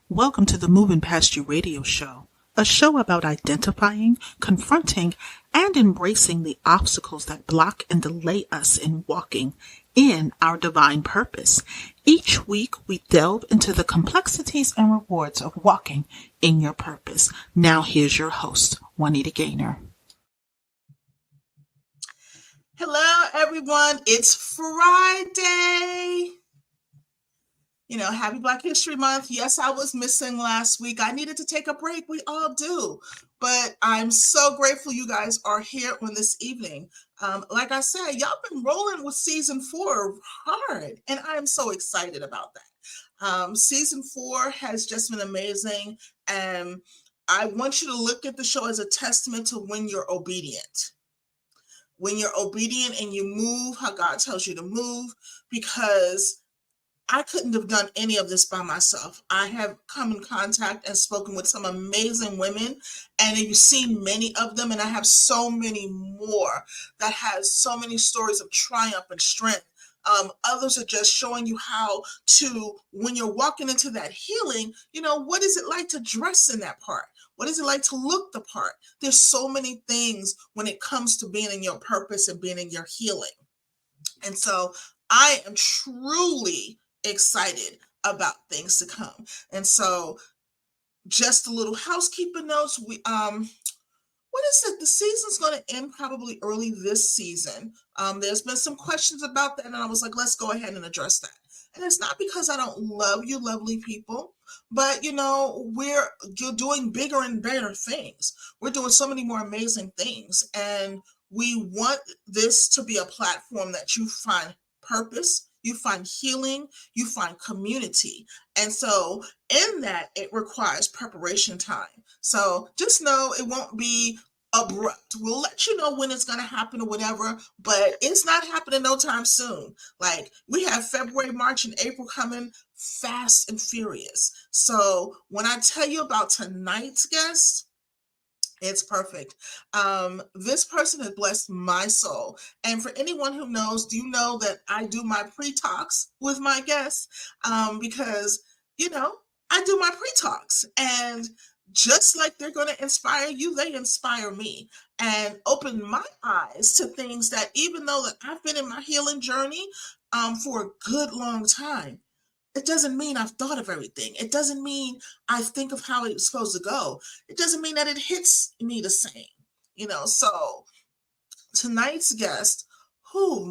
Welcome to the Moving Past You radio show, a show about identifying, confronting, and embracing the obstacles that block and delay us in walking in our divine purpose. Each week, we delve into the complexities and rewards of walking in your purpose. Now, here's your host, Juanita Gaynor. Hello, everyone. It's Friday. Happy Black History Month. Yes, I was missing last week. I needed to take a break. We all do. But I'm so grateful you guys are here on this evening. Like I said, y'all been rolling with season 4 hard, and I am so excited about that. Season 4 has just been amazing, and I want you to look at the show as a testament to when you're obedient. When you're obedient and you move how God tells you to move, because I couldn't have done any of this by myself. I have come in contact and spoken with some amazing women, and you've seen many of them, and I have so many more that has so many stories of triumph and strength. Others are just showing you how to, when you're walking into that healing, what is it like to dress in that part? What is it like to look the part? There's so many things when it comes to being in your purpose and being in your healing. And so I am truly excited about things to come. And so just a little housekeeping notes. What is it? The season's going to end probably early this season. There's been some questions about that, and I was like, let's go ahead and address that. And it's not because I don't love you lovely people, but you're doing bigger and better things. We're doing so many more amazing things, and we want this to be a platform that you find purpose, you find healing, you find community. And so in that, it requires preparation time. So just know it won't be abrupt. We'll let you know when it's going to happen or whatever, but it's not happening no time soon. Like, we have February, March, and April coming fast and furious. So when I tell you about tonight's guest, it's perfect. This person has blessed my soul. And for anyone who knows, do you know that I do my pre-talks with my guests? Because, I do my pre-talks. And just like they're going to inspire you, they inspire me and open my eyes to things that, even though that I've been in my healing journey for a good long time, it doesn't mean I've thought of everything. It doesn't mean I think of how it's supposed to go. It doesn't mean that it hits me the same, So tonight's guest, oh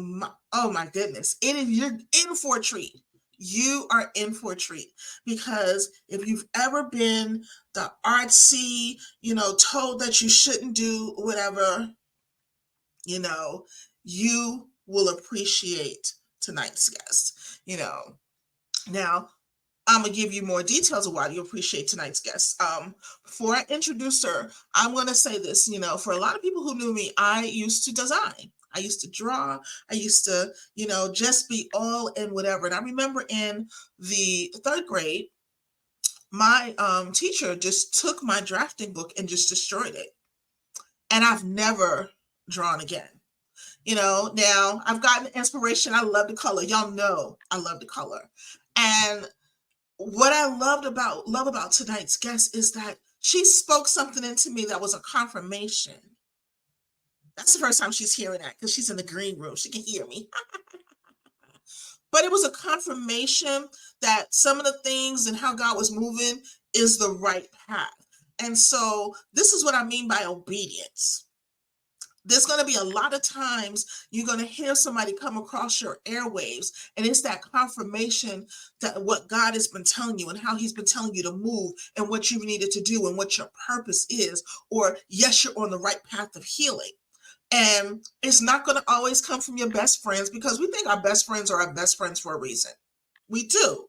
my goodness, you're in for a treat. You are in for a treat, because if you've ever been the artsy, told that you shouldn't do whatever, you will appreciate tonight's guest, Now, I'm going to give you more details of why you appreciate tonight's guest. Before I introduce her, I'm going to say this, for a lot of people who knew me, I used to design. I used to draw. I used to, just be all in whatever. And I remember in the 3rd grade, my teacher just took my drafting book and just destroyed it. And I've never drawn again. Now I've gotten inspiration. I love the color. Y'all know I love the color. And what I love about tonight's guest is that she spoke something into me that was a confirmation. That's the first time she's hearing that, because she's in the green room. She can hear me. But it was a confirmation that some of the things and how God was moving is the right path. And so this is what I mean by obedience. There's going to be a lot of times you're going to hear somebody come across your airwaves, and it's that confirmation that what God has been telling you and how he's been telling you to move and what you needed to do and what your purpose is, or yes, you're on the right path of healing. And it's not going to always come from your best friends, because we think our best friends are our best friends for a reason. We do.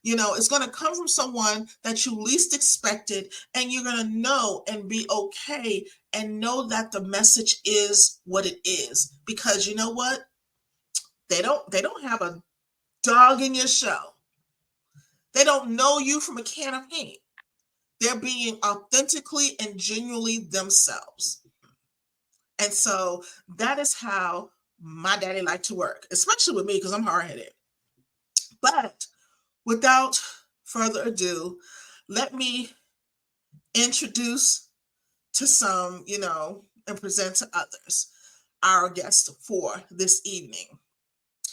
It's going to come from someone that you least expected, and you're going to know and be okay and know that the message is what it is, because you know what? They don't have a dog in your show. They don't know you from a can of paint. They're being authentically and genuinely themselves. And so that is how my daddy liked to work, especially with me, because I'm hard-headed. But without further ado, let me introduce to some, and present to others our guest for this evening.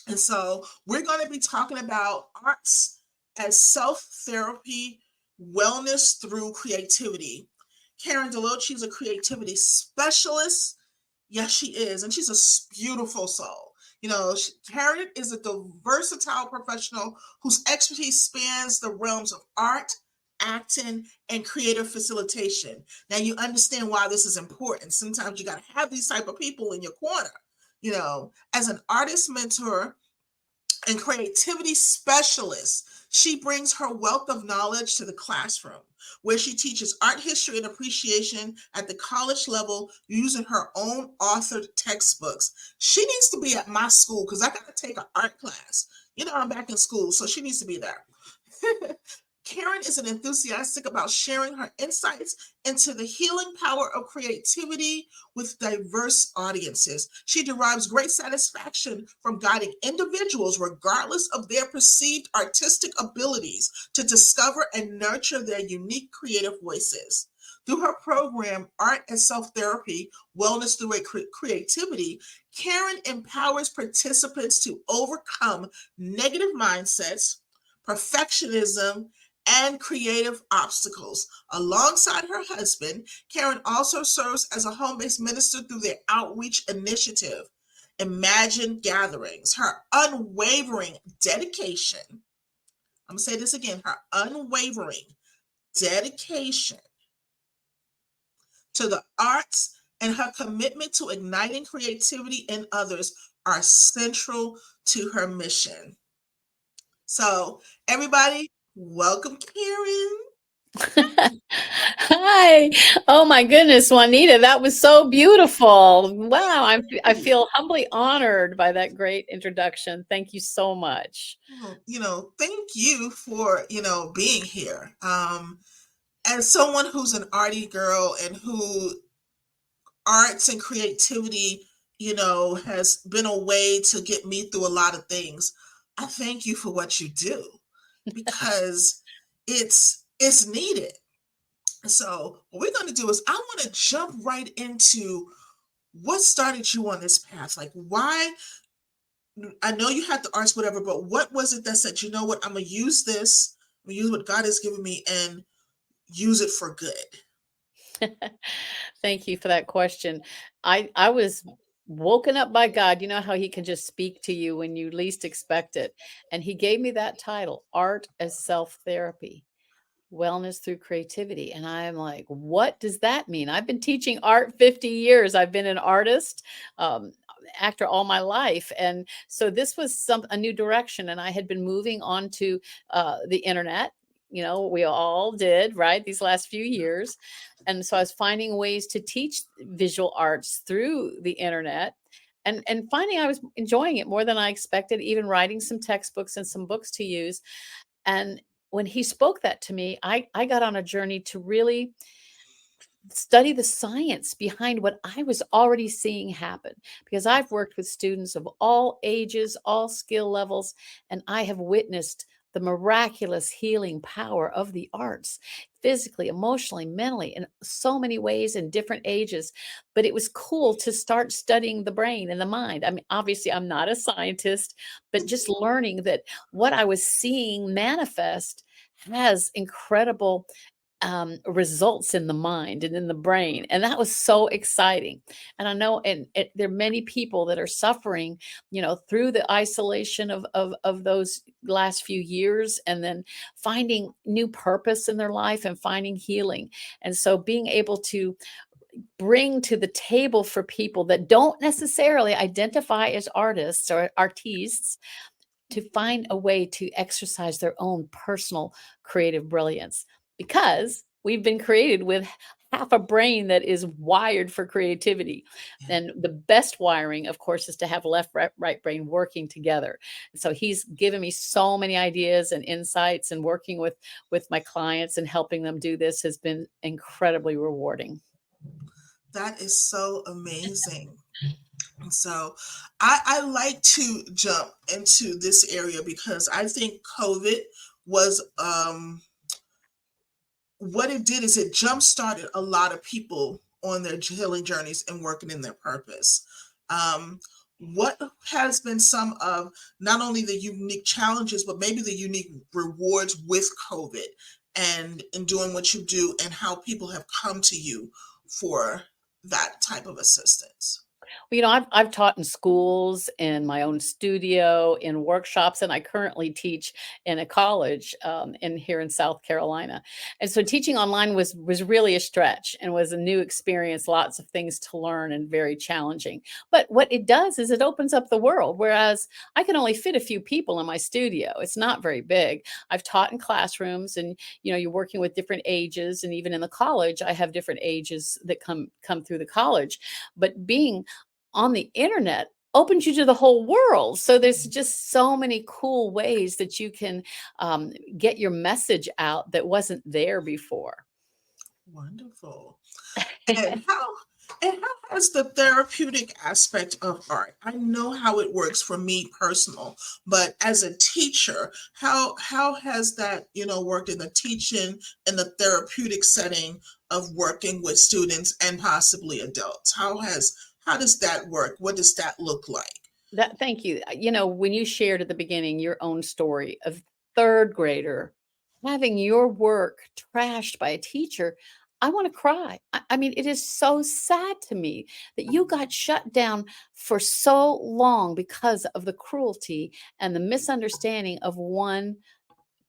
And so we're going to be talking about arts as self-therapy, wellness through creativity. Karen Deloach is a creativity specialist. Yes, she is. And she's a beautiful soul. Karen is a versatile professional whose expertise spans the realms of art, acting, and creative facilitation. Now you understand why this is important. Sometimes you got to have these type of people in your corner. As an artist mentor and creativity specialist, she brings her wealth of knowledge to the classroom, where she teaches art history and appreciation at the college level using her own authored textbooks. She needs to be at my school because I got to take an art class. I'm back in school, so she needs to be there. Karen is an enthusiastic about sharing her insights into the healing power of creativity with diverse audiences. She derives great satisfaction from guiding individuals, regardless of their perceived artistic abilities, to discover and nurture their unique creative voices. Through her program, Art as Self-Therapy, Wellness Through Creativity, Karen empowers participants to overcome negative mindsets, perfectionism, and creative obstacles. Alongside her husband, Karen also serves as a home-based minister through their outreach initiative, Imagine Gatherings. Her unwavering dedication, I'm going to say this again, her unwavering dedication to the arts and her commitment to igniting creativity in others are central to her mission. So, everybody, welcome, Karen. Hi. Oh my goodness, Juanita, that was so beautiful. Wow, I feel humbly honored by that great introduction. Thank you so much. Well, thank you for, being here. As someone who's an arty girl and who arts and creativity, has been a way to get me through a lot of things. I thank you for what you do because it's needed. So what we're going to do is I want to jump right into what started you on this path. Like, why? I know you had the arts, whatever, but what was it that said, you know what, I'm going to use this, I'm going to use what God has given me and use it for good? Thank you for that question. I was woken up by God. You know how he can just speak to you when you least expect it. And he gave me that title, Art as Self-Therapy. Wellness through creativity. And I'm like, what does that mean? I've been teaching art 50 years. I've been an artist, um, actor all my life. And so this was a new direction. And I had been moving on to the internet. We all did, right? These last few years. And so I was finding ways to teach visual arts through the internet. And finding I was enjoying it more than I expected, even writing some textbooks and some books to use. And when he spoke that to me, I got on a journey to really study the science behind what I was already seeing happen, because I've worked with students of all ages, all skill levels, and I have witnessed the miraculous healing power of the arts, physically, emotionally, mentally, in so many ways in different ages. But it was cool to start studying the brain and the mind. I mean, obviously, I'm not a scientist, but just learning that what I was seeing manifest has incredible results in the mind and in the brain. And that was so exciting. And I know, and there are many people that are suffering, through the isolation of those last few years, and then finding new purpose in their life and finding healing. And so being able to bring to the table for people that don't necessarily identify as artists or artistes, to find a way to exercise their own personal creative brilliance, because we've been created with half a brain that is wired for creativity. And the best wiring, of course, is to have left right brain working together. So he's given me so many ideas and insights, and working with my clients and helping them do this has been incredibly rewarding. That is so amazing. So I like to jump into this area because I think COVID was what it did is it jump started a lot of people on their healing journeys and working in their purpose. Um, what has been some of not only the unique challenges, but maybe the unique rewards with COVID and in doing what you do, and how people have come to you for that type of assistance? Well, I've taught in schools, in my own studio, in workshops, and I currently teach in a college in here in South Carolina. And so teaching online was really a stretch and was a new experience, lots of things to learn and very challenging. But what it does is it opens up the world. Whereas I can only fit a few people in my studio. It's not very big. I've taught in classrooms, and you're working with different ages, and even in the college, I have different ages that come through the college. But being on the internet opens you to the whole world. So there's just so many cool ways that you can get your message out that wasn't there before. Wonderful. And how has the therapeutic aspect of art? I know how it works for me personal, but as a teacher, how has that, worked in the teaching and the therapeutic setting of working with students and possibly adults? How does that work? What does that look like? Thank you. When you shared at the beginning your own story of third grader having your work trashed by a teacher, I want to cry. I mean, it is so sad to me that you got shut down for so long because of the cruelty and the misunderstanding of one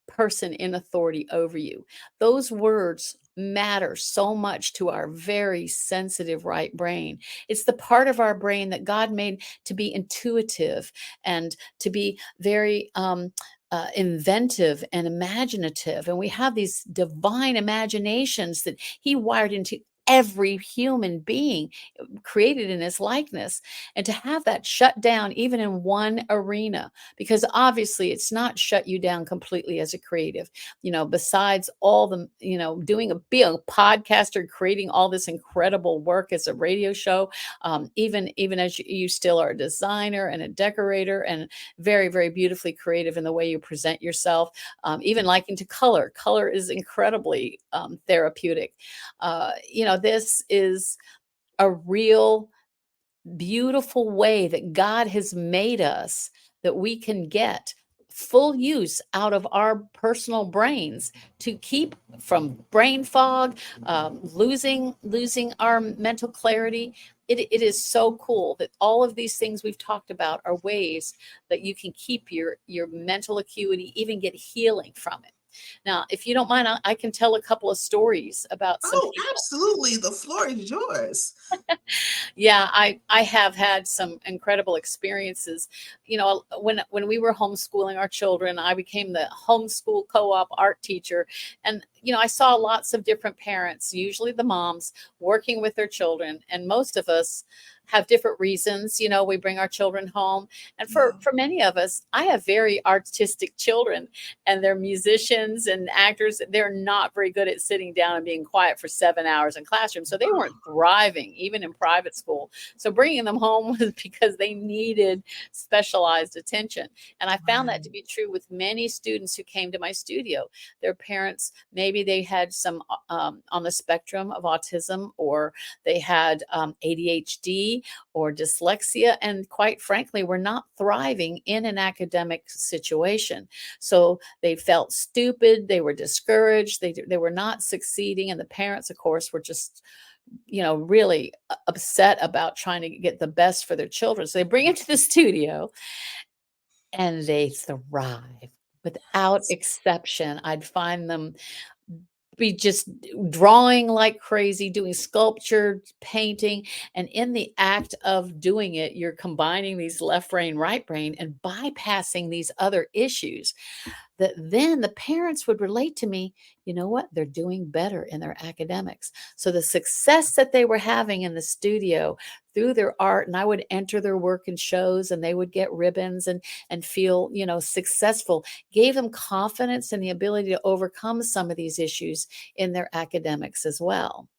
person in authority over you. Those words matter so much to our very sensitive right brain. It's the part of our brain that God made to be intuitive and to be very inventive and imaginative. And we have these divine imaginations that He wired into every human being created in His likeness. And to have that shut down, even in one arena, because obviously it's not shut you down completely as a creative, besides all the, being a podcaster, creating all this incredible work as a radio show, even as you still are a designer and a decorator and very, very beautifully creative in the way you present yourself. Even liking to color is incredibly therapeutic. This is a real beautiful way that God has made us, that we can get full use out of our personal brains to keep from brain fog, losing our mental clarity. It is so cool that all of these things we've talked about are ways that you can keep your mental acuity, even get healing from it. Now, if you don't mind, I can tell a couple of stories about some Oh, people. absolutely. The floor is yours. Yeah, I have had some incredible experiences. When we were homeschooling our children, I became the homeschool co-op art teacher, and I saw lots of different parents, usually the moms, working with their children, and most of us have different reasons. We bring our children home, and for Yeah. many of us, I have very artistic children, and they're musicians and actors. They're not very good at sitting down and being quiet for 7 hours in classroom, so they weren't thriving even in private school. So bringing them home was because they needed specialized attention. And I found that to Right. be true with many students who came to my studio. Their parents, maybe they had some on the spectrum of autism, or they had ADHD or dyslexia, and quite frankly, were not thriving in an academic situation. So they felt stupid, they were discouraged, they were not succeeding, and the parents, of course, were just really upset about trying to get the best for their children. So they bring it to the studio and they thrive without exception. I'd find them be just drawing like crazy, doing sculpture, painting. And in the act of doing it, you're combining these left brain, right brain, and bypassing these other issues that then the parents would relate to me. You know what? They're doing better in their academics. So the success that they were having in the studio through their art, and I would enter their work in shows, and they would get ribbons and feel, successful, gave them confidence and the ability to overcome some of these issues in their academics as well.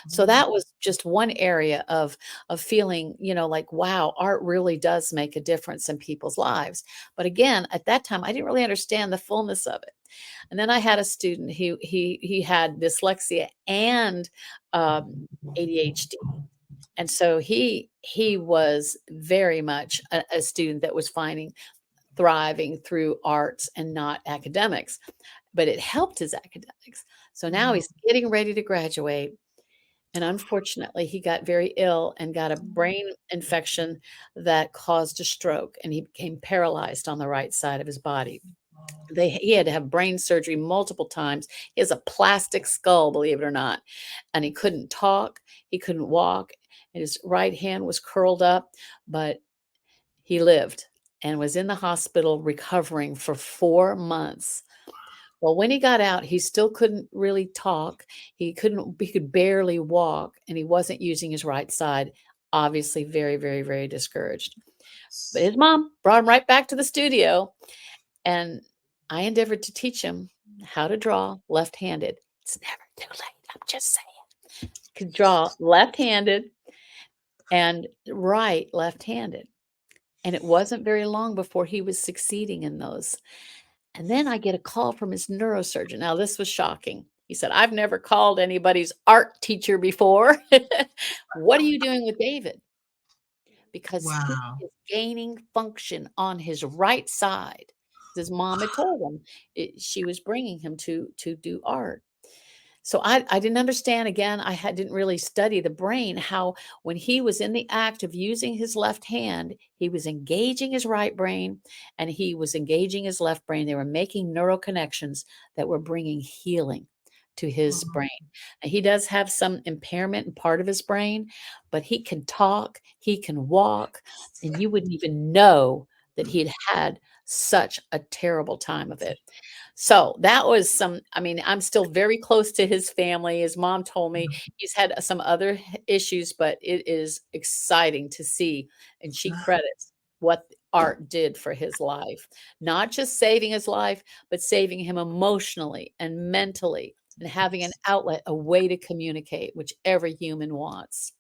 So Mm. that was just one area of feeling, like, wow, art really does make a difference in people's lives. But again, at that time, I didn't really understand the fullness of it. And then I had a student who he had dyslexia and ADHD. And so he was very much a student that was finding thriving through arts and not academics, but it helped his academics. So now Mhm. he's getting ready to graduate. And unfortunately, he got very ill and got a brain infection that caused a stroke, and he became paralyzed on the right side of his body. He had to have brain surgery multiple times. He has a plastic skull, believe it or not, and he couldn't talk, he couldn't walk, and his right hand was curled up, but he lived and was in the hospital recovering for 4 months. Well, when he got out, he still couldn't really talk. He could barely walk, and he wasn't using his right side. Obviously, very, very, very discouraged. But his mom brought him right back to the studio, and I endeavored to teach him how to draw left-handed. It's never too late. I'm just saying. Could draw left-handed and write left-handed. And it wasn't very long before he was succeeding in those. And then I get a call from his neurosurgeon. Now, this was shocking. He said, I've never called anybody's art teacher before. What are you doing with David? Because he Wow. is gaining function on his right side. His mom had told him she was bringing him to do art. So I didn't understand again, didn't really study the brain, how when he was in the act of using his left hand, he was engaging his right brain and he was engaging his left brain. They were making neural connections that were bringing healing to his brain. Mhm. And he does have some impairment in part of his brain, but he can talk, he can walk, and you wouldn't even know that he'd had such a terrible time of it. So that was I mean, I'm still very close to his family. His mom told me he's had some other issues, but it is exciting to see. And she credits what art did for his life, not just saving his life, but saving him emotionally and mentally and having an outlet, a way to communicate, which every human wants.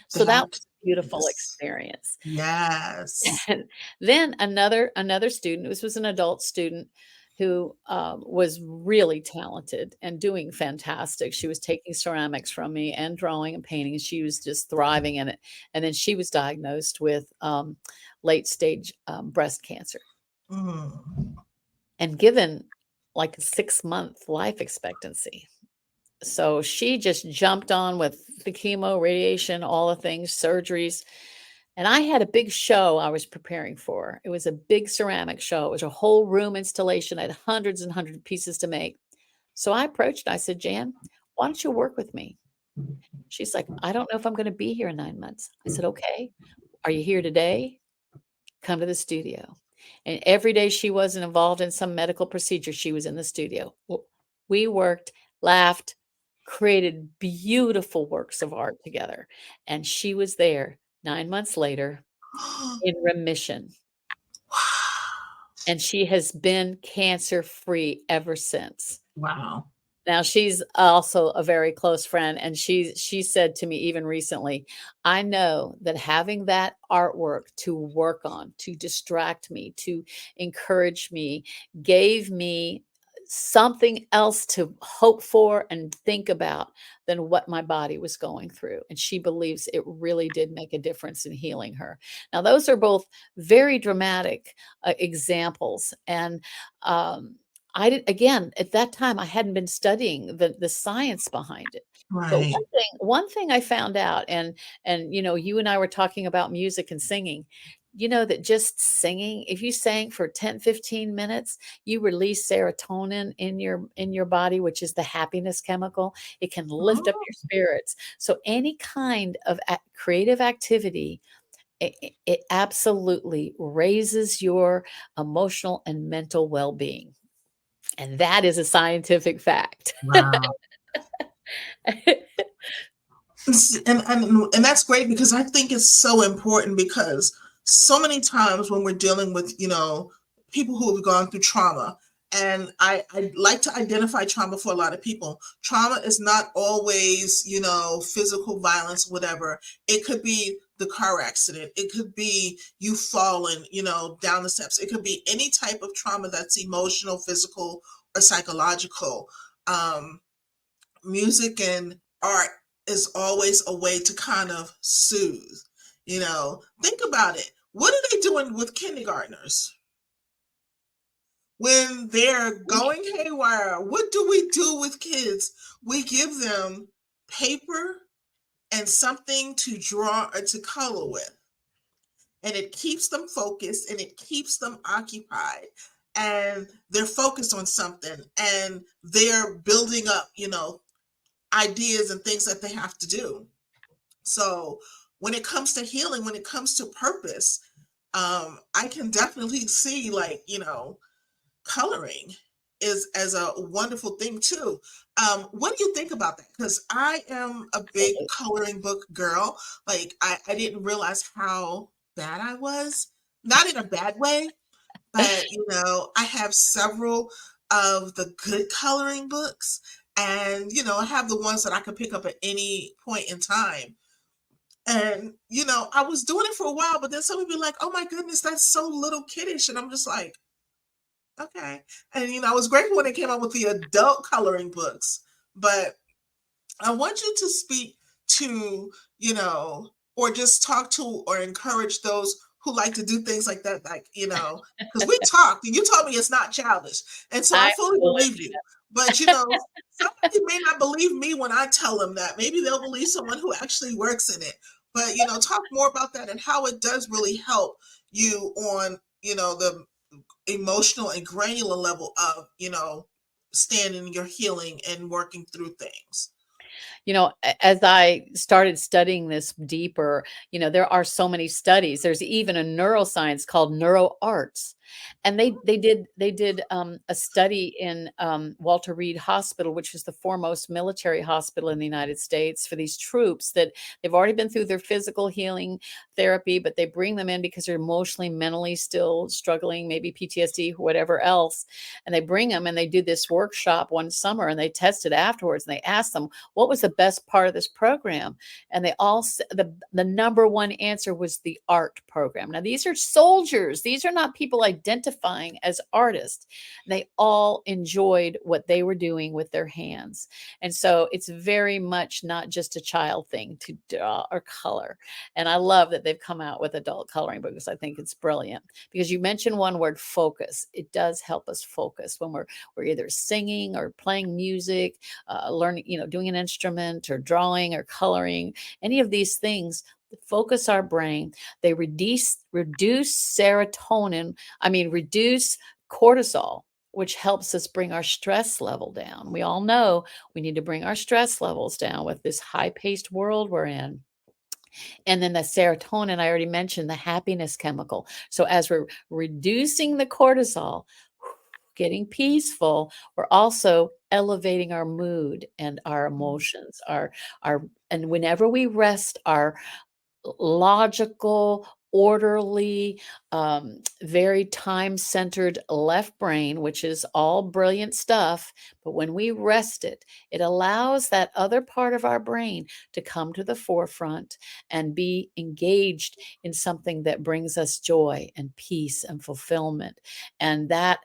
So that That was a beautiful is, experience. yes. And then another student, this was an adult student who was really talented and doing fantastic. She was taking ceramics from me and drawing and painting, and she was just thriving in it. And then she was diagnosed with late stage breast cancer Mm. and given like a 6-month life expectancy. So she just jumped on with the chemo, radiation, all the things, surgeries. And I had a big show I was preparing for. It was a big ceramic show. It was a whole room installation. I had hundreds and hundreds of pieces to make. So I approached, I said, Jan, why don't you work with me? She's like, I don't know if I'm going to be here in 9 months. I said, okay. Are you here today? Come to the studio. And every day she wasn't involved in some medical procedure, she was in the studio. We worked, laughed, created beautiful works of art together. And she was there 9 months later in remission. And she has been cancer free ever since. Wow. Now she's also a very close friend, and she said to me even recently, "I know that having that artwork to work on, to distract me, to encourage me, gave me something else to hope for and think about than what my body was going through." And she believes it really did make a difference in healing her. Now those are both very dramatic examples, and I did again, at that time, I hadn't been studying the science behind it. But Right. one thing I found out, and, you know, you and I were talking about music and singing, you know that just singing, if you sang for 10, 15 minutes, you release serotonin in your body, which is the happiness chemical. It can lift up Oh, your spirits. So any kind of creative activity, it absolutely raises your emotional and mental well-being. And that is a scientific fact. wow. And that's great because I think it's so important because so many times when we're dealing with, people who have gone through trauma And I like to identify trauma for a lot of people. Trauma is not always, physical violence, whatever. It could be the car accident. It could be you falling, down the steps. It could be any type of trauma that's emotional, physical, or psychological. Um, Music and art is always a way to kind of soothe. Think about it. What are they doing with kindergartners? When they're going haywire, what do we do with kids? We give them paper and something to draw or to color with. And it keeps them focused and it keeps them occupied. And they're focused on something and they're building up, ideas and things that they have to do. So when it comes to healing, when it comes to purpose, I can definitely see, like, coloring is as a wonderful thing too. What do you think about that? Because I am a big Absolutely. coloring book girl. Like I didn't realize how bad I was. Not in a bad way, but I have several of the good coloring books. And I have the ones that I could pick up at any point in time. And I was doing it for a while, but then somebody would be like, "Oh my goodness, that's so little kiddish," and I'm just like, okay. And I was grateful when they came out with the adult coloring books, but I want you to speak to, or just talk to or encourage those who like to do things like that, like, because we talked and you told me it's not childish. And so I I fully believe believe you. But, somebody may not believe me when I tell them that. Maybe they'll believe someone who actually works in it. But, talk more about that and how it does really help you on, the emotional and granular level of, standing your healing and working through things. As I started studying this deeper, there are so many studies. There's even a neuroscience called neuroarts. And they did a study in Walter Reed Hospital, which is the foremost military hospital in the United States for these troops that they've already been through their physical healing therapy, but they bring them in because they're emotionally, mentally still struggling, maybe PTSD, whatever else. And they bring them and they do this workshop one summer and they tested afterwards and they asked them, what was the best part of this program? And they all the number one answer was the art program. Now these are soldiers. These are not people identifying as artists. They all enjoyed what they were doing with their hands. And so it's very much not just a child thing to draw or color. And I love that they've come out with adult coloring books. I think it's brilliant because you mentioned one word, focus. It does help us focus when we're either singing or playing music, learning, doing an instrument or drawing or coloring, any of these things focus our brain. They reduce serotonin, reduce cortisol, which helps us bring our stress level down. We all know we need to bring our stress levels down with this high-paced world we're in. And then the serotonin, I already mentioned the happiness chemical. So as we're reducing the cortisol, getting peaceful, we're also elevating our mood and our emotions, our and whenever we rest our logical, orderly, very time centered left brain, which is all brilliant stuff. But when we rest it, it allows that other part of our brain to come to the forefront and be engaged in something that brings us joy and peace and fulfillment. And that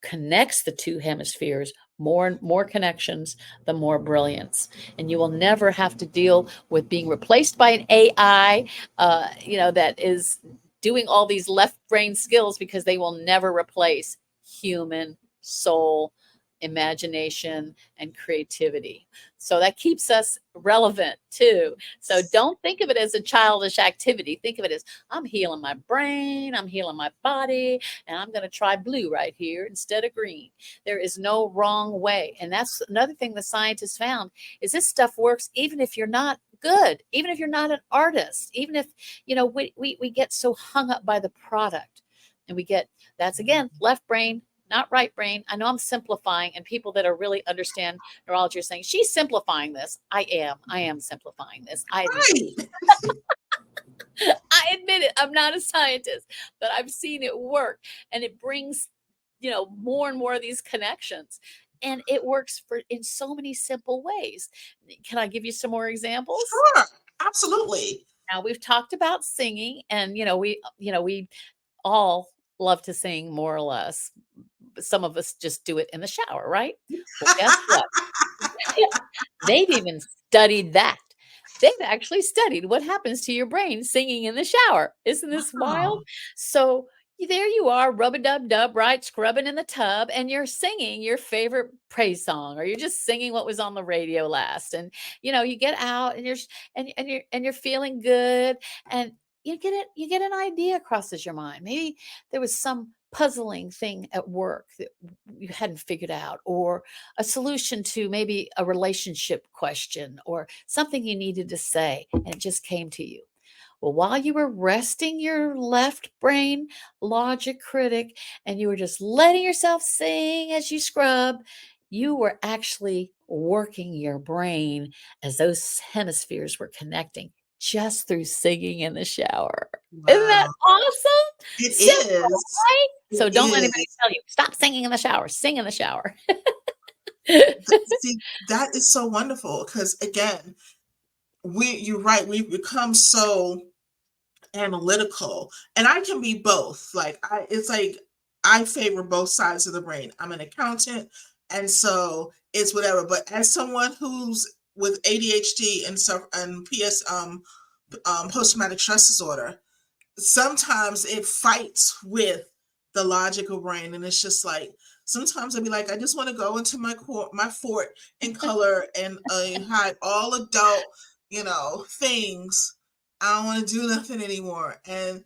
connects the two hemispheres. More and more connections, the more brilliance. And you will never have to deal with being replaced by an AI, that is doing all these left brain skills because they will never replace human soul, imagination, and creativity. So that keeps us relevant too. So don't think of it as a childish activity. Think of it as I'm healing my brain, I'm healing my body, and I'm going to try blue right here instead of green. There is no wrong way. And that's another thing the scientists found is this stuff works even if you're not good, even if you're not an artist, even if, we get so hung up by the product and we get, that's again, left brain, not right brain. I know I'm simplifying, and people that are really understand neurology are saying she's simplifying this. I am simplifying this. I admit Right. I admit it. I'm not a scientist, but I've seen it work, and it brings more and more of these connections. And it works for in so many simple ways. Can I give you some more examples? Sure, absolutely. Now we've talked about singing, and we all love to sing more or less. Some of us just do it in the shower, right? Well, guess what? They've even studied that. They've actually studied what happens to your brain singing in the shower. Isn't this wild? Wow. So there you are, rub a dub dub, right? Scrubbing in the tub, and you're singing your favorite praise song, or you're just singing what was on the radio last. And you get out, and you're feeling good, and you get an idea crosses your mind. Maybe there was some puzzling thing at work that you hadn't figured out, or a solution to maybe a relationship question, or something you needed to say, and it just came to you. Well, while you were resting your left brain logic critic, and you were just letting yourself sing as you scrub, you were actually working your brain as those hemispheres were connecting just through singing in the shower. Isn't that Wow. awesome? It Simple, is. right? It So don't let anybody is. tell you, stop singing in the shower, sing in the shower. See, that is so wonderful because again, you're right, we've become so analytical, and I can be both. It's like I favor both sides of the brain. I'm an accountant, and so it's whatever. But as someone who's with ADHD and so and post traumatic stress disorder, sometimes it fights with the logical brain, and it's just like sometimes I'd be like, I just want to go into my fort and color and hide all adult, things. I don't want to do nothing anymore. And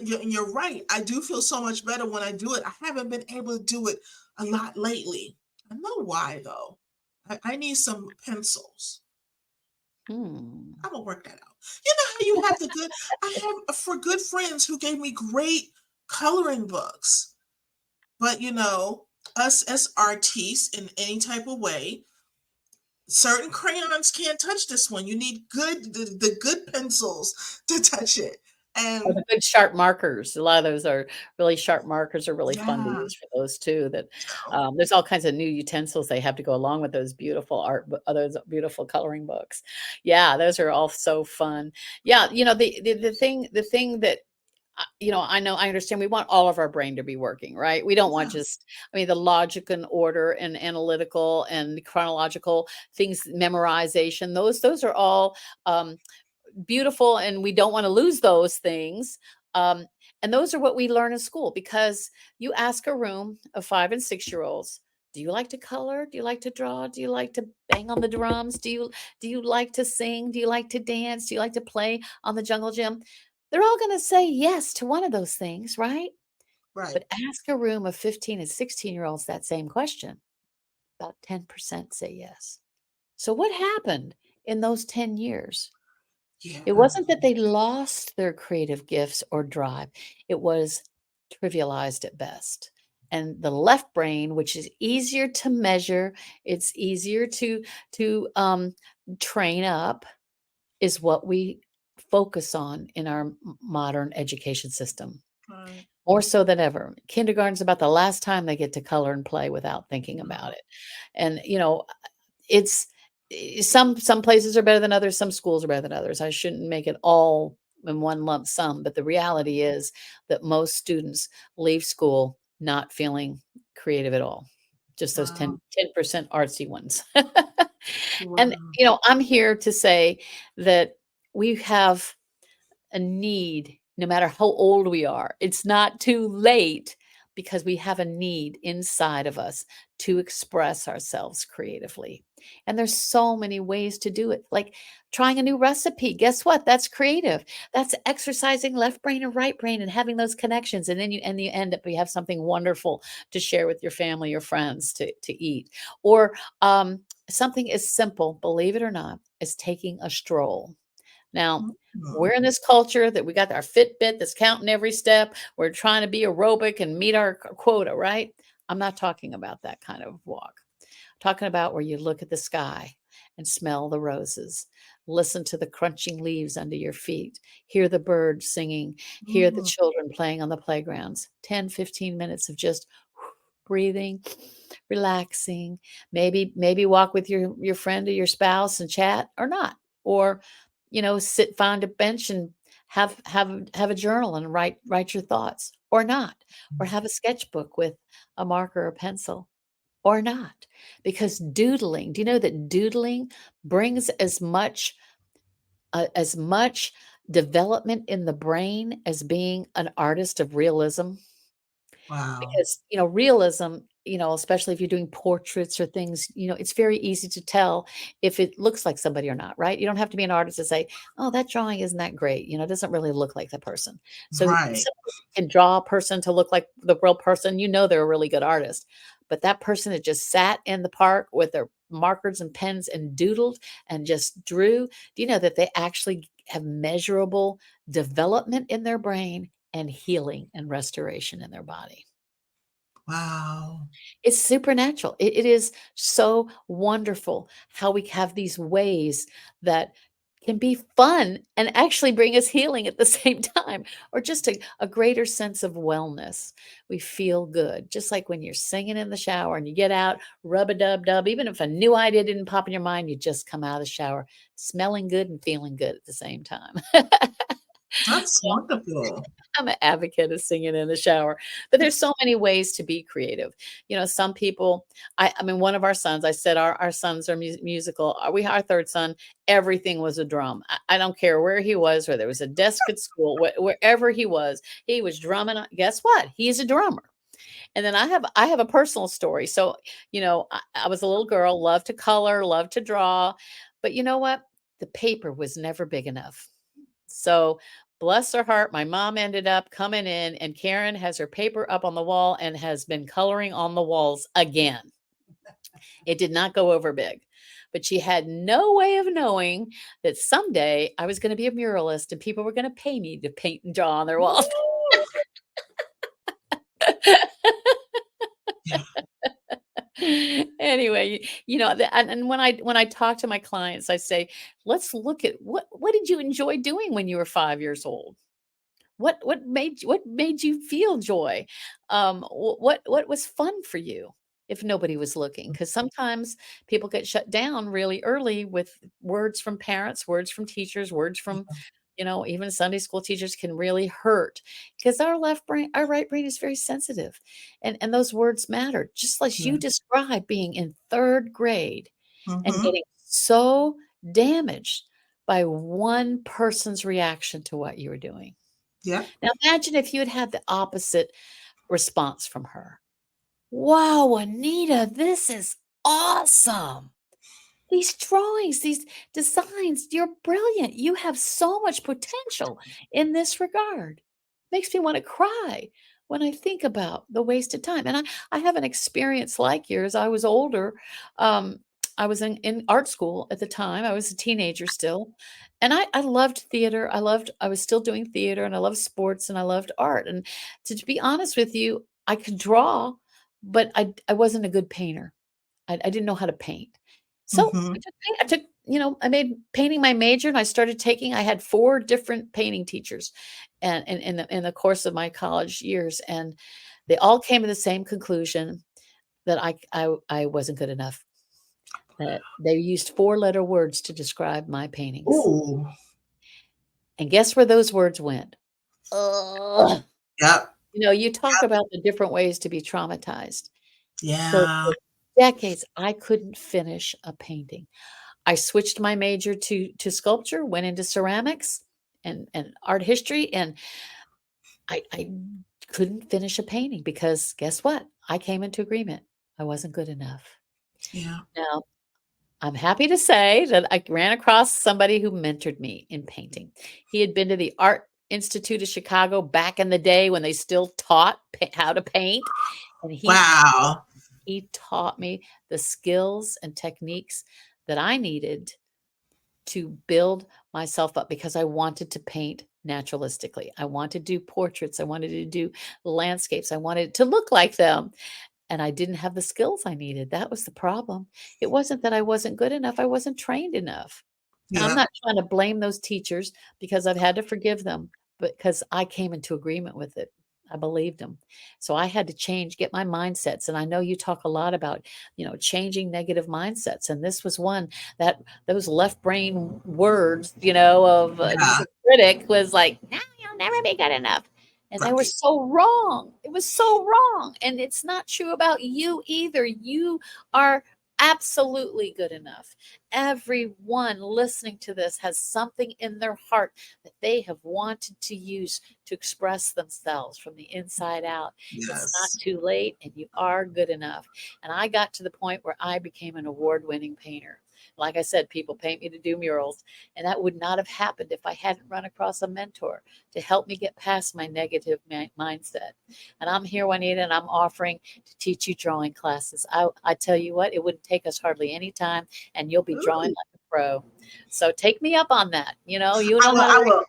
you're right. I do feel so much better when I do it. I haven't been able to do it a lot lately. I know why though. I need some pencils. Hmm. I'm gonna work that out. You know how you have the good. I have for good friends who gave me great coloring books, but us as artists in any type of way, certain crayons can't touch this one. You need the good pencils to touch it. Or And the good sharp markers. A lot of those are really sharp markers are really fun to yeah, use for those too. That so, there's all kinds of new utensils they have to go along with those beautiful those beautiful coloring books. Yeah, those are all so fun. Yeah, the thing that I know, I understand we want all of our brain to be working, right? We don't want yeah, just, I mean, the logic and order and analytical and chronological things, memorization, those are all beautiful, and we don't want to lose those things. Um, and those are what we learn in school, because you ask a room of 5 and 6 year olds, do you like to color? Do you like to draw? Do you like to bang on the drums? Do you like to sing? Do you like to dance? Do you like to play on the jungle gym? They're all going to say yes to one of those things, right? right, But ask a room of 15 and 16-year-olds that same question. About 10% say yes. So what happened in those 10 years? It yeah, wasn't that they lost their creative gifts or drive. It was trivialized at best. And the left brain, which is easier to measure, it's easier to train up, is what we focus on in our modern education system. right, More so than ever. Kindergarten's about the last time they get to color and play without thinking about wow, it. And it's some places are better than others, some schools are better than others. I shouldn't make it all in one lump sum, but the reality is that most students leave school not feeling creative at all. Just those wow, 10% artsy ones. And wow, I'm here to say that we have a need, no matter how old we are. It's not too late, because we have a need inside of us to express ourselves creatively. And there's so many ways to do it. Like trying a new recipe. Guess what? That's creative. That's exercising left brain and right brain and having those connections. And then you end up you have something wonderful to share with your family, your friends to eat. Or something as simple, believe it or not, as taking a stroll. Now, mhm, we're in this culture that we got our Fitbit that's counting every step. We're trying to be aerobic and meet our quota, right? I'm not talking about that kind of walk. I'm talking about where you look at the sky and smell the roses. Listen to the crunching leaves under your feet. Hear the birds singing. Hear the Mm. children playing on the playgrounds. 10, 15 minutes of just breathing, relaxing. Maybe walk with your friend or your spouse and chat or not. Or, sit find a bench and have a journal and write your thoughts or not. Or have a sketchbook with a marker or pencil or not. Because doodling, do you know that doodling brings as much development in the brain as being an artist of realism? Wow. Because, realism, especially if you're doing portraits or things, it's very easy to tell if it looks like somebody or not, right? You don't have to be an artist to say, "Oh, that drawing isn't that great." It doesn't really look like that person. So Right. somebody can draw a person to look like the real person, they're a really good artist. But that person that just sat in the park with their markers and pens and doodled and just drew, do you know that they actually have measurable development in their brain and healing and restoration in their body? Wow. It's supernatural. It is so wonderful how we have these ways that can be fun and actually bring us healing at the same time, or just a greater sense of wellness. We feel good, just like when you're singing in the shower and you get out, rub a dub dub. Even if a new idea didn't pop in your mind, you just come out of the shower smelling good and feeling good at the same time. That's wonderful. I'm an advocate of singing in the shower, but there's so many ways to be creative. Some people, I mean, one of our sons, I said our sons are musical. Our third son, everything was a drum. I don't care where he was, whether it was a desk at school, wherever he was drumming. Guess what? He's a drummer. And then I have a personal story. So, I was a little girl, loved to color, loved to draw, but you know what? The paper was never big enough. So, bless her heart, my mom ended up coming in, and Karen has her paper up on the wall and has been coloring on the walls again. It did not go over big, but she had no way of knowing that someday I was going to be a muralist and people were going to pay me to paint and draw on their walls. Woo! Yeah. Anyway, and when I talk to my clients, I say, let's look at what did you enjoy doing when you were 5 years old? What made you feel joy? What was fun for you if nobody was looking? Because sometimes people get shut down really early with words from parents, words from teachers, words from, even Sunday school teachers can really hurt because our right brain is very sensitive, and those words matter. Just like you Yeah. described being in third grade and Mhm. getting so damaged by one person's reaction to what you were doing. Yep. Now imagine if you had had the opposite response from her. "Wow, Anita, this is awesome. These drawings, these designs, you're brilliant. You have so much potential in this regard." Makes me want to cry when I think about the wasted time. And I have an experience like yours. I was older. Um, I was in art school at the time. I was a teenager still. And I loved theater. I was still doing theater, and I loved sports, and I loved art. And to be honest with you, I could draw, but I wasn't a good painter. I didn't know how to paint. So Mhm. I made painting my major, and I had 4 different painting teachers and in the course of my college years, and they all came to the same conclusion that I wasn't good enough, that they used 4-letter words to describe my paintings. Ooh. And guess where those words went? Ugh. Yep. You talk about the different ways to be traumatized. Yeah. For decades, I couldn't finish a painting. I switched my major to sculpture, went into ceramics and art history, and I couldn't finish a painting because guess what? I came into agreement. I wasn't good enough. Yeah. Now, I'm happy to say that I ran across somebody who mentored me in painting. He had been to the Art Institute of Chicago back in the day when they still taught how to paint, and Wow. he taught me the skills and techniques that I needed to build myself up because I wanted to paint naturalistically. I wanted to do portraits. I wanted to do landscapes. I wanted to look like them. and I didn't have the skills I needed. That was the problem. It wasn't that I wasn't good enough, I wasn't trained enough. And I'm Yeah. not trying to blame those teachers because I've had to forgive them, because I came into agreement with it. I believed them. So I had to change, get my mindsets. And I know you talk a lot about, changing negative mindsets. And this was one that those left brain words, of Yeah. the critic was like, no, you'll never be good enough. And they were Right. so wrong. It was so wrong. And it's not true about you either. You are absolutely good enough. Everyone listening to this has something in their heart that they have wanted to use to express themselves from the inside out. It's not Yes. too late, and you are good enough. And I got to the point where I became an award winning painter. Like I said, people paint me to do murals, and that would not have happened if I hadn't run across a mentor to help me get past my negative mindset. And I'm here, Juanita, and I'm offering to teach you drawing classes. I tell you what, it wouldn't take us hardly any time, and you'll be drawing Ooh. like a pro. So take me up on that. You I know will. how to I reach will.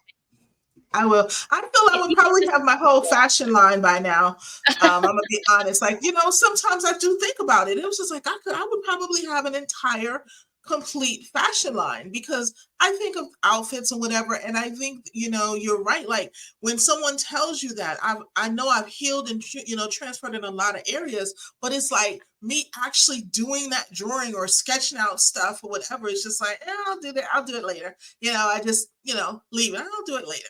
I will. I feel I would even probably just have my whole fashion line by now. I'm gonna be honest. Like, sometimes I do think about it. It was just like I would probably have an entire complete fashion line because I think of outfits and whatever, and I think you're right. Like when someone tells you that, I know I've healed and transferred in a lot of areas, but it's like me actually doing that drawing or sketching out stuff or whatever. It's just like, I'll do that. I'll do it later. I just leave it. I'll do it later.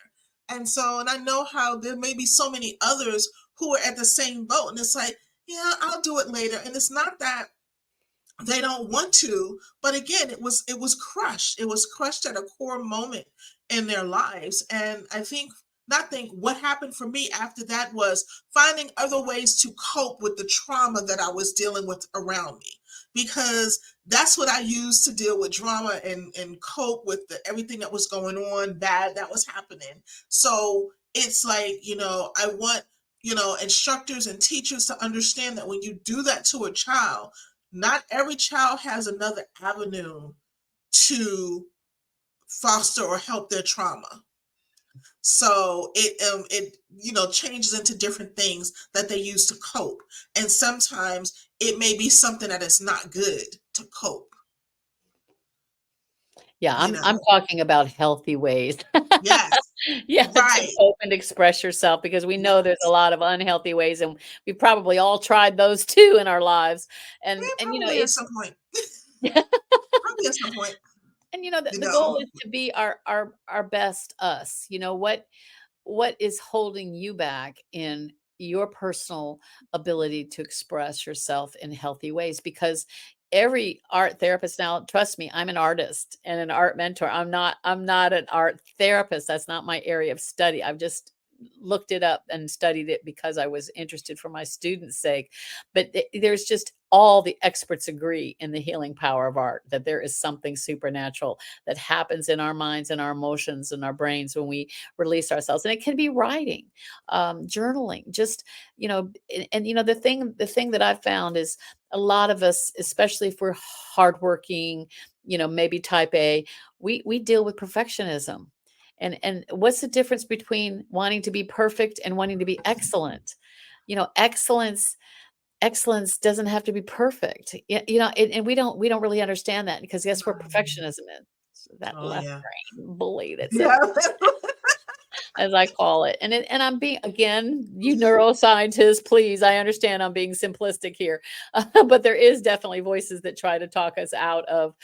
And I know how there may be so many others who are at the same boat. And it's like, yeah, I'll do it later. And it's not that they don't want to, but again, it was crushed. It was crushed at a core moment in their lives. And I think not think what happened for me after that was finding other ways to cope with the trauma that I was dealing with around me, because that's what I used to deal with drama and cope with everything that was going on bad that was happening. So it's like, I want instructors and teachers to understand that when you do that to a child, not every child has another avenue to foster or help their trauma. So it changes into different things that they use to cope, and sometimes it may be something that is not good to cope. Yeah, You I'm know, talking about healthy ways. yes, Yeah, to right, cope and express yourself, because we know there's a yes, lot of unhealthy ways, and we probably all tried those too in our lives. And and and probably at it's some point, probably at some point, and you the know. goal is to be our best us. What is holding you back in your personal ability to express yourself in healthy ways? Because every art therapist, now trust me, I'm an artist and an art mentor. I'm not an art therapist. That's not my area of study. I've just looked it up and studied it because I was interested for my students' sake. But there's just all the experts agree in the healing power of art, that there is something supernatural that happens in our minds and our emotions and our brains when we release ourselves. And it can be writing, journaling, just the thing that I've found is a lot of us, especially if we're hardworking, maybe type A, we deal with perfectionism. And what's the difference between wanting to be perfect and wanting to be excellent? Excellence doesn't have to be perfect. And we don't really understand that, because guess where perfectionism is? That Oh left yeah, brain bully that says, yeah. as I call it. And I'm being, again, you neuroscientists, please, I understand I'm being simplistic here, but there is definitely voices that try to talk us out of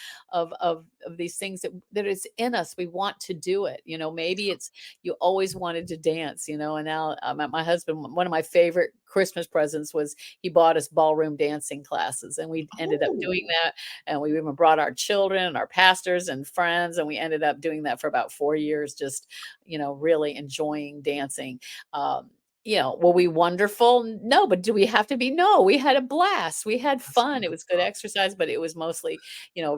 these things that is in us. We want to do it. Maybe it's you always wanted to dance, and now my husband, one of my favorite Christmas presents was he bought us ballroom dancing classes, and we ended up doing Oh, that. And we even brought our children and our pastors and friends, and we ended up doing that for about 4 years, just really enjoying dancing. Were we wonderful? No, but do we have to be? No, we had a blast. We had that's fun. It was good wonderful. exercise, but it was mostly,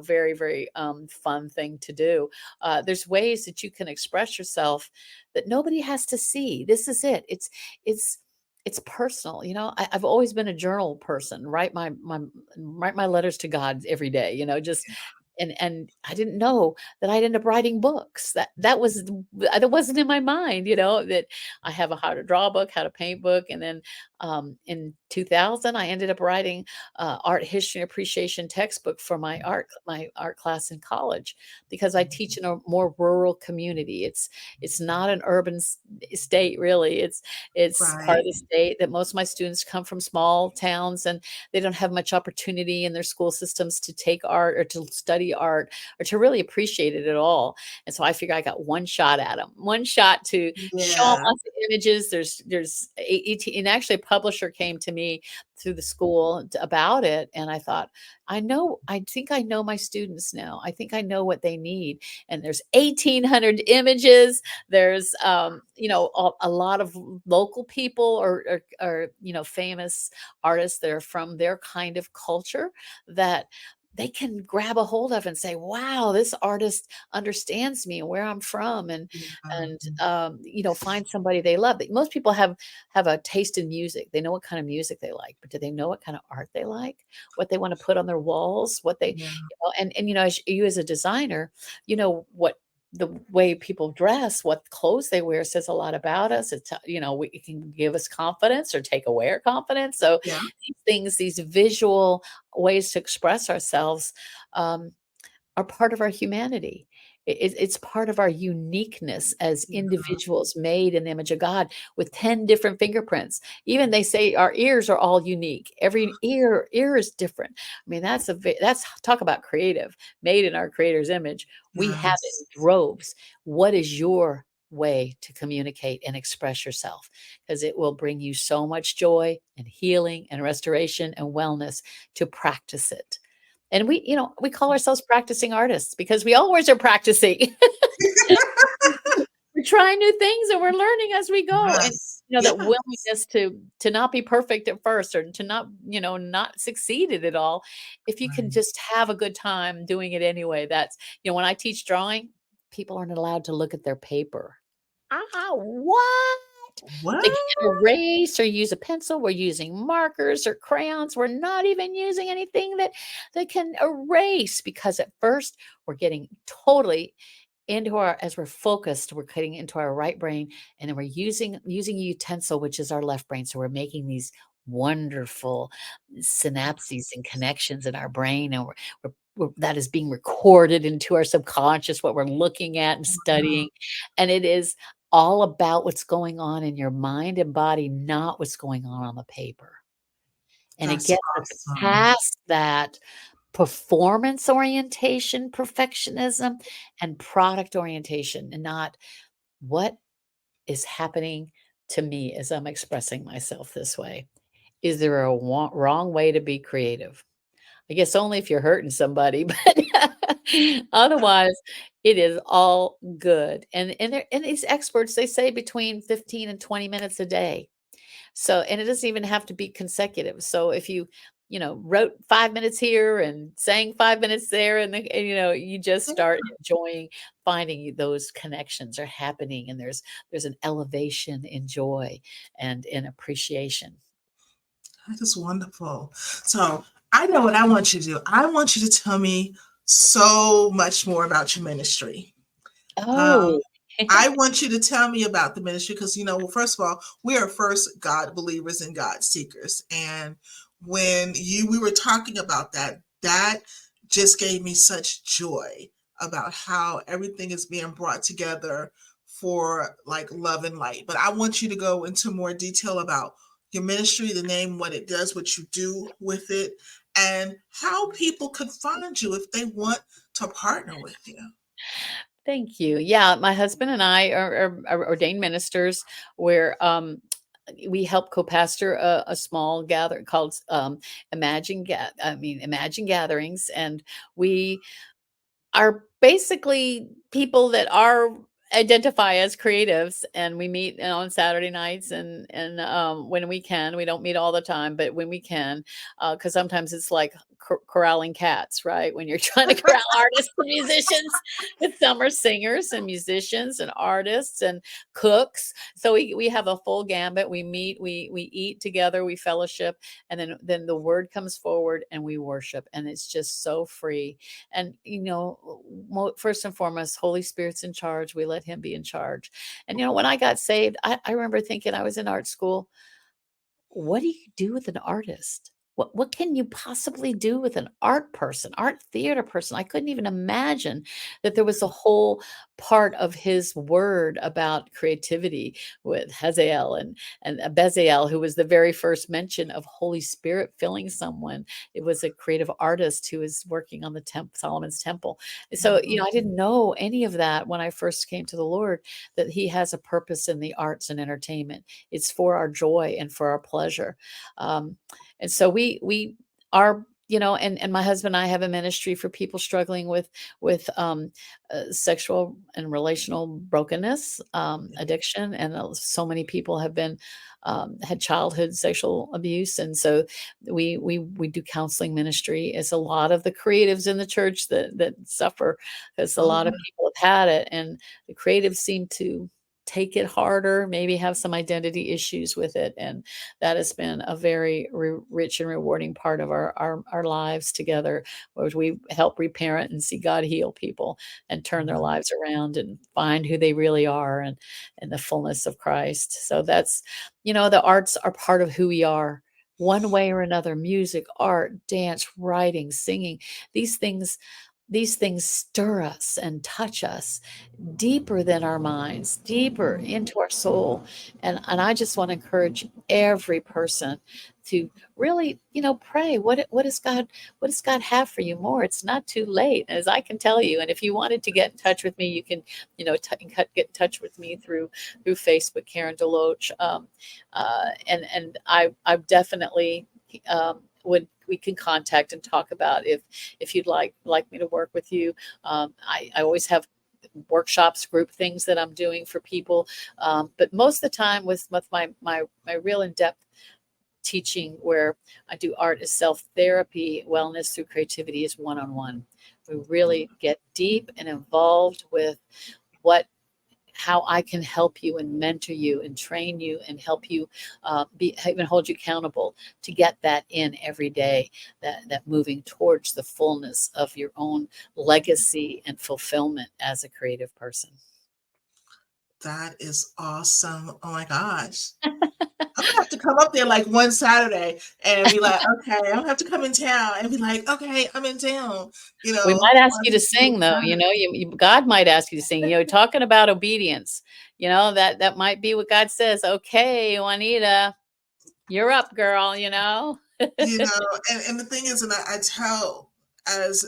very, very fun thing to do. There's ways that you can express yourself that nobody has to see. This is it. It's it's personal. I've always been a journal person. Write my letters to God every day. Just and I didn't know that I'd end up writing books. That wasn't in my mind, that I have a how to draw book, how to paint book, and then in 2000, I ended up writing art history and appreciation textbook for my art class in college because I teach in a more rural community. It's not an urban state really. It's part of Right. the state that most of my students come from small towns and they don't have much opportunity in their school systems to take art or to study art or to really appreciate it at all. And so I figure I got one shot at them, one shot to show 'em Yeah. lots of images. And actually a publisher came to me through the school about it. And I thought, I think I know my students now. I think I know what they need. And there's 1,800 images. There's, a lot of local people or famous artists that are from their kind of culture that they can grab a hold of and say, wow, this artist understands me and where I'm from and find somebody they love. Most people have a taste in music. They know what kind of music they like, but do they know what kind of art they like? What they want to put on their walls? What they, Yeah. as you as a designer, what the way people dress, what clothes they wear says a lot about us. It can give us confidence or take away our confidence. So Yeah. these things, these visual ways to express ourselves, um, are part of our humanity. It's part of our uniqueness as Yeah. individuals made in the image of God with 10 different fingerprints. Even they say our ears are all unique. Every ear is different. I mean, that's talk about creative, made in our creator's image. We have it in Yes. droves. What is your way to communicate and express yourself? Because it will bring you so much joy and healing and restoration and wellness to practice it. And we call ourselves practicing artists because we always are practicing. We're trying new things and we're learning as we go. And Yes. that Yes. willingness to not be perfect at first or to not succeed at it all. If you can Right. just have a good time doing it anyway, when I teach drawing, people aren't allowed to look at their paper. What? They What? can't erase or use a pencil. We're using markers or crayons. We're not even using anything that can erase because at first we're getting totally into as we're focused, we're cutting into our right brain, and then we're using a utensil, which is our left brain. So we're making these wonderful synapses and connections in our brain, and that is being recorded into our subconscious, what we're looking at and Wow. studying. And it is all about what's going on in your mind and body, not what's going on the paper. And it That's gets us awesome. past that performance orientation, perfectionism, and product orientation, and not what is happening to me as I'm expressing myself this way. Is there a wrong way to be creative? I guess only if you're hurting somebody, but otherwise, it is all good. And these experts, they say between 15 and 20 minutes a day. So, and it doesn't even have to be consecutive. So if you wrote 5 minutes here and sang 5 minutes there, and you just Yeah, start enjoying finding those connections are happening, and there's an elevation in joy and in appreciation. that is wonderful. So I know what I want you to do. I want you to tell me so much more about your ministry. Um, Oh, I want you to tell me about the ministry because, well, first of all, we are first God believers and God seekers. And when we were talking about that, that just gave me such joy about how everything is being brought together for like love and light. But I want you to go into more detail about your ministry, the name, what it does, what you do with it, and how people could find you if they want to partner with you. thank you. Yeah, my husband and I are ordained ministers where we help co-pastor a small gather called Imagine Gatherings, and we are basically people that are identify as creatives, and we meet on Saturday nights and when we can. We don't meet all the time, but when we can, because sometimes it's like corralling cats, right? When you're trying to corral artists and musicians, but some are singers and musicians and artists and cooks. So we have a full gambit. We meet, we eat together, we fellowship, and then the word comes forward and we worship, and it's just so free. And first and foremost, Holy Spirit's in charge. We let him be in charge. And when I got saved, I remember thinking, I was in art school, what do you do with an artist? What can you possibly do with an art person, art theater person? I couldn't even imagine that there was a whole part of his word about creativity with Hazael and Bezalel, who was the very first mention of Holy Spirit filling someone. It was a creative artist who was working on the Solomon's temple. So, Mhm. I didn't know any of that when I first came to the Lord, that he has a purpose in the arts and entertainment. It's for our joy and for our pleasure. Um, and so we are, and my husband and I have a ministry for people struggling with sexual and relational brokenness, addiction, and so many people have been had childhood sexual abuse, and so we do counseling ministry. It's a lot of the creatives in the church that suffer, because a Oh, lot of yeah. people have had it, and the creatives seem to take it harder, maybe have some identity issues with it. And that has been a very rich and rewarding part of our lives together, where we help reparent and see God heal people and turn their Mhm. lives around and find who they really are, and the fullness of Christ. So that's, the arts are part of who we are, one way or another: music, art, dance, writing, singing. These things these things stir us and touch us deeper than our minds, deeper into our soul. And I just want to encourage every person to really, pray. What does God have for you more? It's not too late, as I can tell you. And if you wanted to get in touch with me, you can, get in touch with me through Facebook, Karen Deloach. And I've definitely would we can contact and talk about if you'd like me to work with you. I always have workshops, group things that I'm doing for people. But most of the time, with my real in depth teaching, where I do art as self therapy, wellness through creativity, is one on one. We really get deep and involved with what how I can help you and mentor you and train you and help you be even hold you accountable to get that in every day, that moving towards the fullness of your own legacy and fulfillment as a creative person. That is awesome. Oh my gosh. I'm gonna have to come up there like one Saturday and be like, okay, I'm gonna have to come in town and be like, okay, I'm in town, We might ask one you of to these beautiful sing, though. Saturdays. God might ask you to sing. Talking about obedience. That might be what God says. Okay, Juanita, you're up, girl. And the thing is, and I tell, as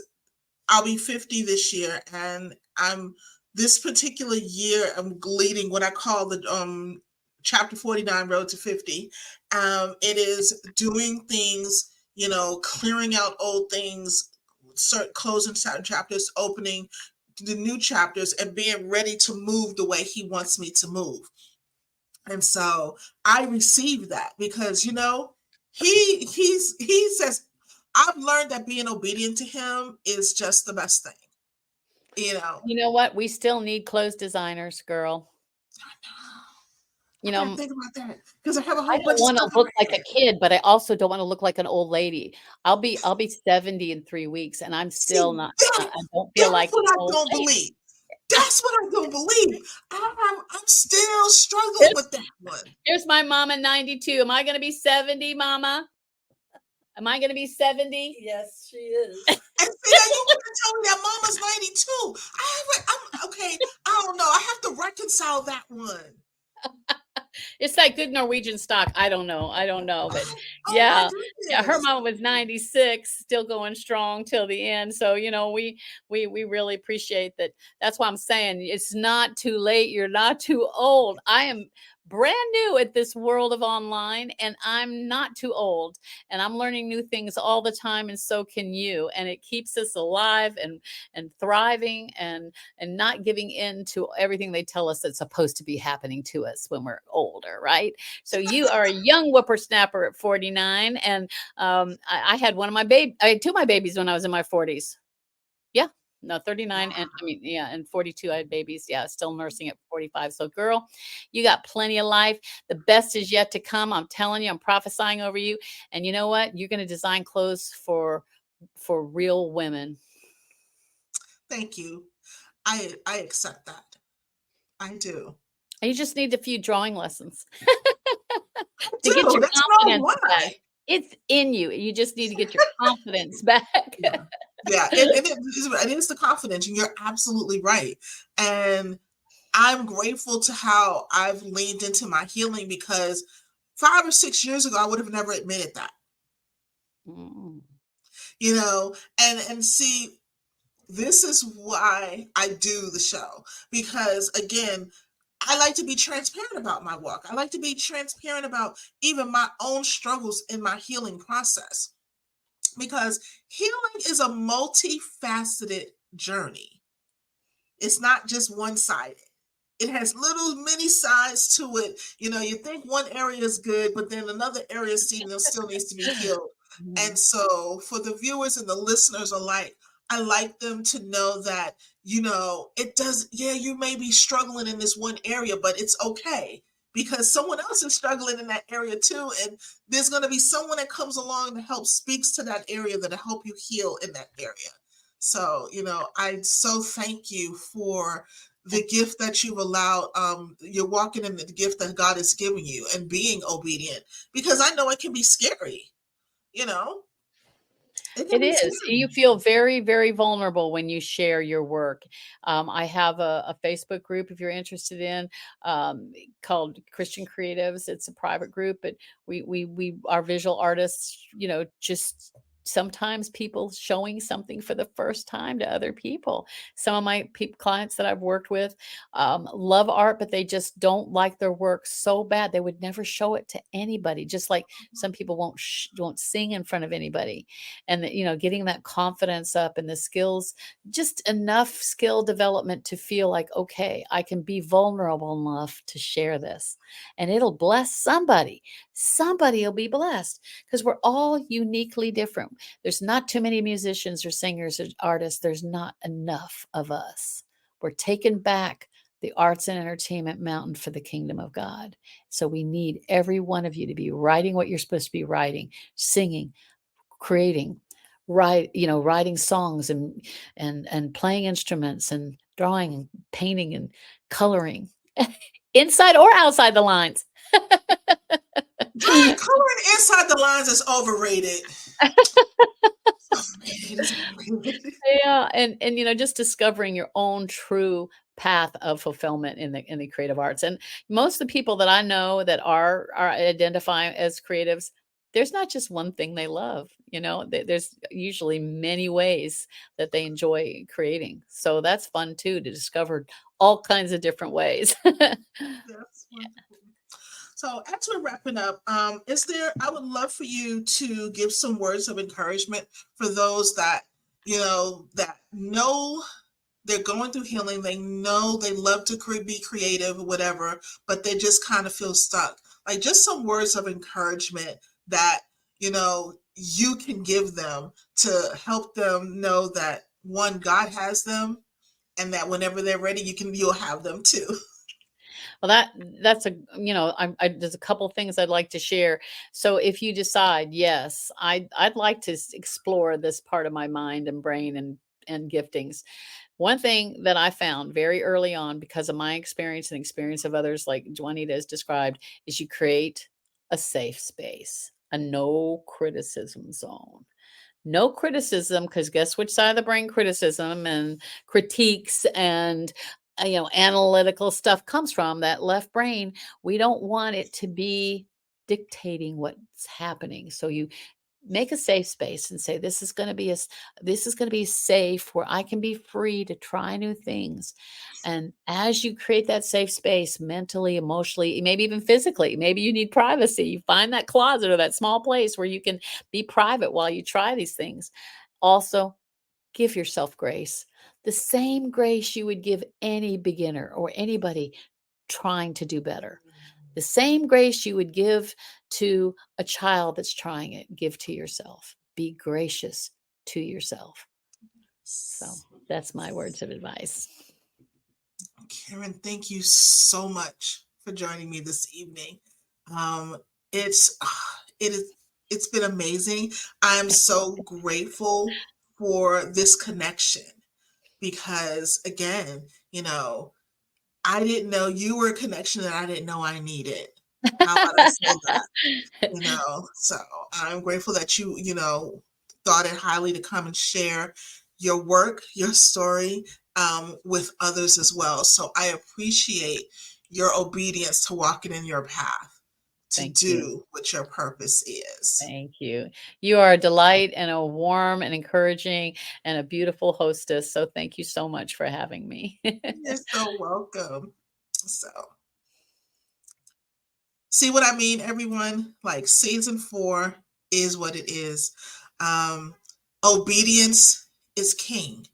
I'll be 50 this year, and I'm this particular year I'm leading what I call the chapter 49 road to 50. It is doing things, clearing out old things, closing certain chapters, opening the new chapters, and being ready to move the way he wants me to move. And so I receive that because he says, I've learned that being obedient to him is just the best thing. You know, You know what? We still need clothes designers, girl. You I know, gotta think about that because I have a I whole don't bunch of want stuff to in look like my a head. kid, but I also don't want to look like an old lady. I'll be 70 in 3 weeks, and I'm still See, not. that I don't feel that's like what an I old don't lady. believe. That's what I don't believe. I'm still struggling with that one. Here's my mama, 92. Am I going to be 70, mama? Am I going to be 70? Yes, she is. And see, now you want to tell me that Mama's 92. I'm okay. I don't know. I have to reconcile that one. It's that good Norwegian stock. I don't know. I don't know, but Oh my yeah, yeah. Her goodness. mom was 96, still going strong till the end. So we really appreciate that. That's why I'm saying it's not too late. You're not too old. I am brand new at this world of online, and I'm not too old, and I'm learning new things all the time, and so can you. And it keeps us alive and thriving, and not giving in to everything they tell us that's supposed to be happening to us when we're older, right? So you are a young whippersnapper at 49, and I had I had two of my babies when I was in my 40s. Yeah. No, 39, and I mean, yeah, and 42 I had babies. Yeah, still nursing at 45. So girl, you got plenty of life. The best is yet to come. I'm telling you, I'm prophesying over you. And you know what? You're going to design clothes for real women. Thank you. I accept that. I do. You just need a few drawing lessons. I to get do. your That's no confidence back. lie. It's in you. You just need to get your confidence back. Yeah. Yeah. And it's the confidence, and you're absolutely right. And I'm grateful to how I've leaned into my healing, because 5 or 6 years ago, I would have never admitted that, Mm. and see, this is why I do the show, because again, I like to be transparent about my walk. I like to be transparent about even my own struggles in my healing process, because healing is a multifaceted journey. It's not just one sided. It has little many sides to it. You think one area is good, but then another area still needs to be healed. Mhm. And so, for the viewers and the listeners alike, I like them to know that, it does, yeah, you may be struggling in this one area, but it's okay, because someone else is struggling in that area too. And there's going to be someone that comes along that helps, speaks to that area, that'll help you heal in that area. So, I so thank you for the gift that you've allowed. You're walking in the gift that God has given you and being obedient, because I know it can be scary. you know it can It be is. scary. You feel very, very vulnerable when you share your work. I have a Facebook group if you're interested in, called Christian Creatives. It's a private group, but we are visual artists. Just sometimes people showing something for the first time to other people. Some of my clients that I've worked with love art, but they just don't like their work so bad they would never show it to anybody. Just like some people won't sing in front of anybody, and getting that confidence up and the skills, just enough skill development to feel like, okay, I can be vulnerable enough to share this, and it'll bless somebody will be blessed, because we're all uniquely different. There's not too many musicians or singers or artists. There's not enough of us. We're taking back the arts and entertainment mountain for the kingdom of God. So we need every one of you to be writing what you're supposed to be writing, singing, creating, writing songs, and playing instruments, and drawing and painting and coloring, inside or outside the lines. Coloring inside the lines is overrated. It is overrated. Yeah, and just discovering your own true path of fulfillment in the creative arts. And most of the people that I know that are identifying as creatives, there's not just one thing they love. There's usually many ways that they enjoy creating. So that's fun too, to discover all kinds of different ways. That's wonderful. So, as we're wrapping up, I would love for you to give some words of encouragement for those that know they're going through healing. They know they love to be creative or whatever, but they just kind of feel stuck. Like, just some words of encouragement that, you can give them to help them know that, one, God has them, and that whenever they're ready, you'll have them too. Well, that's there's a couple things I'd like to share. So if you decide, yes, I'd like to explore this part of my mind and brain and giftings. One thing that I found very early on, because of my experience and experience of others, like Juanita has described, is you create a safe space, a no criticism zone. No criticism, because guess which side of the brain criticism and critiques and analytical stuff comes from? That left brain. We don't want it to be dictating what's happening. So you make a safe space and say, this is going to be safe, where I can be free to try new things. And as you create that safe space, mentally, emotionally, maybe even physically, maybe you need privacy, you find that closet or that small place where you can be private while you try these things. Also, give yourself grace, the same grace you would give any beginner or anybody trying to do better. The same grace you would give to a child that's trying it, give to yourself. Be gracious to yourself. So that's my words of advice. Karen, thank you so much for joining me this evening. Um, it's it is it's been amazing. I'm so grateful for this connection, because again, I didn't know you were a connection that I didn't know I needed. How about I say that? So I'm grateful that you thought it highly to come and share your work, your story, with others as well. So I appreciate your obedience to walking in your path, to Thank you. do what your purpose is. Thank you. You are a delight and a warm and encouraging and a beautiful hostess. So thank you so much for having me. You're so welcome. So, see what I mean, everyone? Like season 4 is what it is. Obedience is king.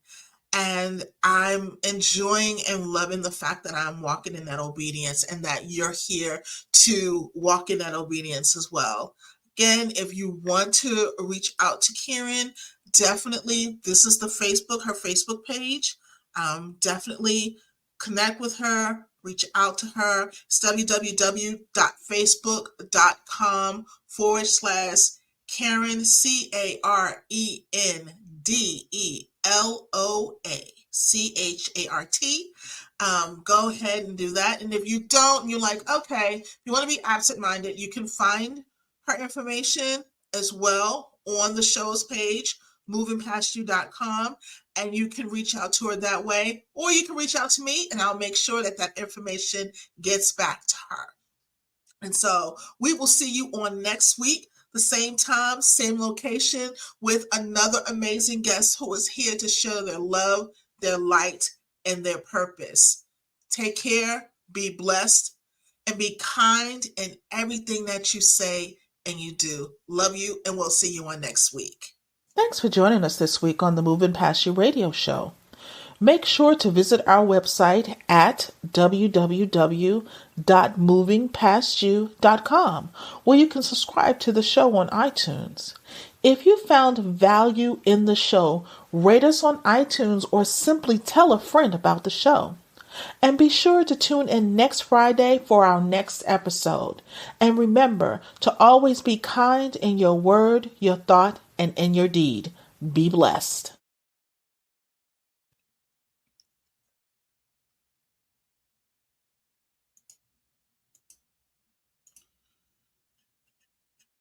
And I'm enjoying and loving the fact that I'm walking in that obedience and that you're here to walk in that obedience as well. Again, if you want to reach out to Karen, definitely, this is her Facebook page. Definitely connect with her, reach out to her. It's www.facebook.com/Karen, CarenDeLoachart. Go ahead and do that. And if you don't, and you're like, okay, if you want to be absent-minded, you can find her information as well on the show's page, movingpastyou.com, and you can reach out to her that way, or you can reach out to me and I'll make sure that that information gets back to her. And so we will see you on next week, the same time, same location, with another amazing guest who is here to share their love, their light, and their purpose. Take care, be blessed, and be kind in everything that you say and you do. Love you, and we'll see you on next week. Thanks for joining us this week on the Moving Past You radio show. Make sure to visit our website at www.movingpastyou.com, where you can subscribe to the show on iTunes. If you found value in the show, rate us on iTunes or simply tell a friend about the show. And be sure to tune in next Friday for our next episode. And remember to always be kind in your word, your thought, and in your deed. Be blessed.